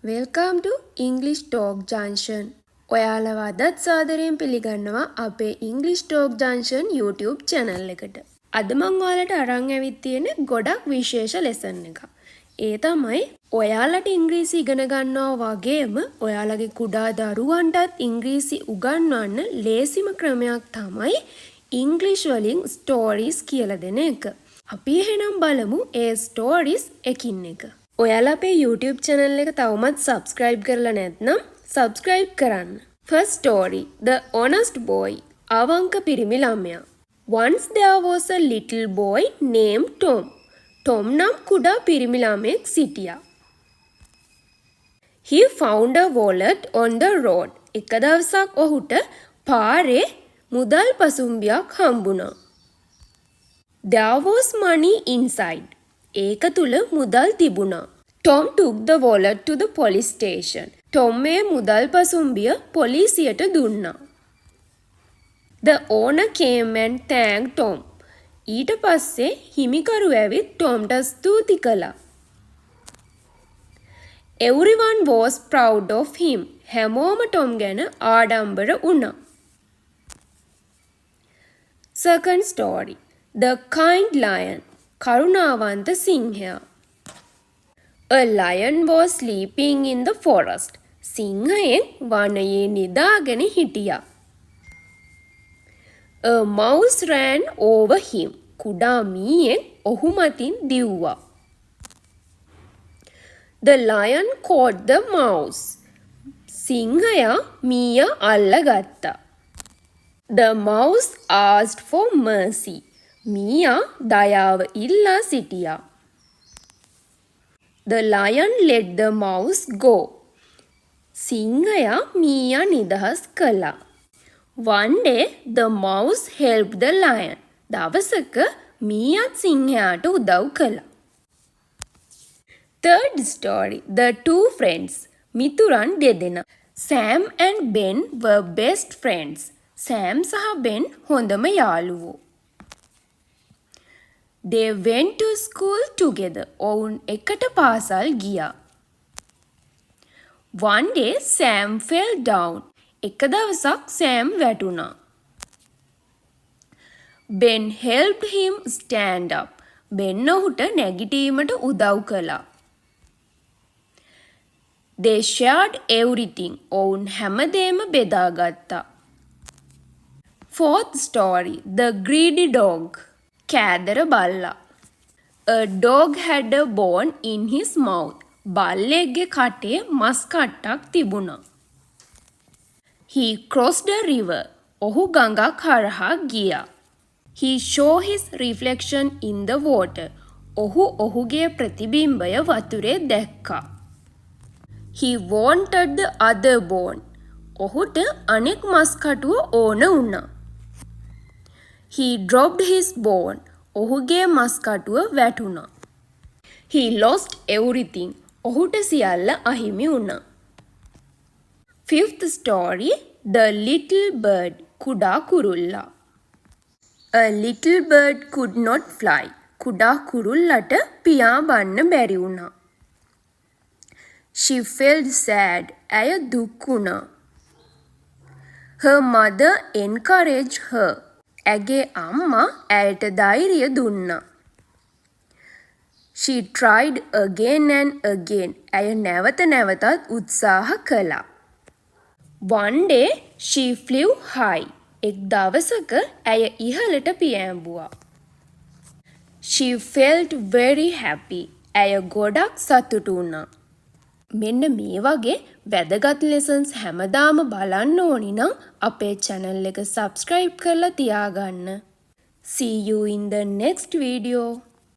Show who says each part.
Speaker 1: Welcome to English Talk Junction. ඔයාලව අදත් සාදරයෙන් පිළිගන්නවා අපේ English Talk Junction YouTube channel එකට. අද මම ඔයාලට අරන් ඇවිත් තියෙන ගොඩක් විශේෂ lesson එකක්. ඒ තමයි ඔයාලට ඉංග්‍රීසි ඉගෙන ගන්නවා වගේම ඔයාලගේ කුඩා දරුවන්ටත් ඉංග්‍රීසි උගන්වන්න ලේසිම ක්‍රමයක් තමයි English වලින් stories කියලා දෙන එක. අපි එහෙනම් බලමු ඒ stories එකින් එක. ඔයාලා අපේ YouTube channel එක තවමත් subscribe කරලා නැත්නම් subscribe කරන්න. First story, The Honest Boy. අවංක පිරිමි ළමයා. Once there was a little boy named Tom. Tom නම් කුඩා පිරිමි ළමෙක් සිටියා. He found a wallet on the road. එක දවසක් ඔහුට පාරේ මුදල් පසුම්බියක් හම්බුණා. There was money inside. ඒක තුල මුදල් තිබුණා. Tom took the wallet to the police station. Tom මේ මුදල් පසුම්බිය පොලිසියට දුන්නා. The owner came and thanked Tom. ඊට පස්සේ හිමිකරු ඇවිත් Tomට ස්තුති කළා. Everyone was proud of him. හැමෝම Tom ගැන ආඩම්බර වුණා. Second story. The Kind Lion. කරුණාවන්ත සිංහයා. A lion was sleeping in the forest. සිංහයෙන් වනයේ නිදාගෙන හිටියා. A mouse ran over him. කුඩා මීයෙන් ඔහු මතින් දිව්වා. The lion caught the mouse. සිංහයා මීයා අල්ලගත්තා. The mouse asked for mercy. මීයා දයාව ඉල්ලා සිටියා. The lion let the mouse go. සිංහයා මීයා නිදහස් කළා. One day the mouse helped the lion. දවසක මීයාත් සිංහයාට උදව් කළා. Third story, The Two Friends. මිතුරන් දෙදෙනා. Sam and Ben were best friends. Sam සහ Ben හොඳම යාළුවෝ. They went to school together. ඔවුන් එකට පාසල් ගියා. One day Sam fell down. එක දවසක් Sam වැටුණා. Ben helped him stand up. Ben ඔහුට නැගිටීමට උදව් කළා. They shared everything. ඔවුන් හැමදේම බෙදාගත්තා. Fourth story, The Greedy Dog. කෑදර බල්ලා. A dog had a bone in his mouth. බල්ලෙක්ගේ කටේ මස් කට්ටක් තිබුණා. He crossed a river. ඔහු ගඟක් හරහා ගියා. He saw his reflection in the water. ඔහු ඔහුගේ ප්‍රතිබිම්බය වතුරේ දැක්කා. He wanted the other bone. ඔහුට අනෙක් මස් කටුව ඕන වුණා. He dropped his bone. ඔහුගේ මස් කටුව වැටුණා. He lost everything. ඔහුට සියල්ල අහිමි වුණා. Fifth story, The Little Bird. කුඩා කුරුල්ලා. A little bird could not fly. කුඩා කුරුල්ලට පියාඹන්න බැරි වුණා. She felt sad. ඇය දුක් වුණා. Her mother encouraged her. ඇගේ අම්මා ඇයට ධෛර්යය දුන්නා. She tried again and again. ඇය නැවත නැවතත් උත්සාහ කළා. One day she flew high. එක් දවසක ඇය ඉහළට පියෑඹුවා. She felt very happy. ඇය ගොඩක් සතුටු වුණා. මෙන්න මේ වගේ වැදගත් lessons හැමදාම බලන්න ඕනි නම් අපේ channel එක subscribe කරලා තියාගන්න. See you in the next video.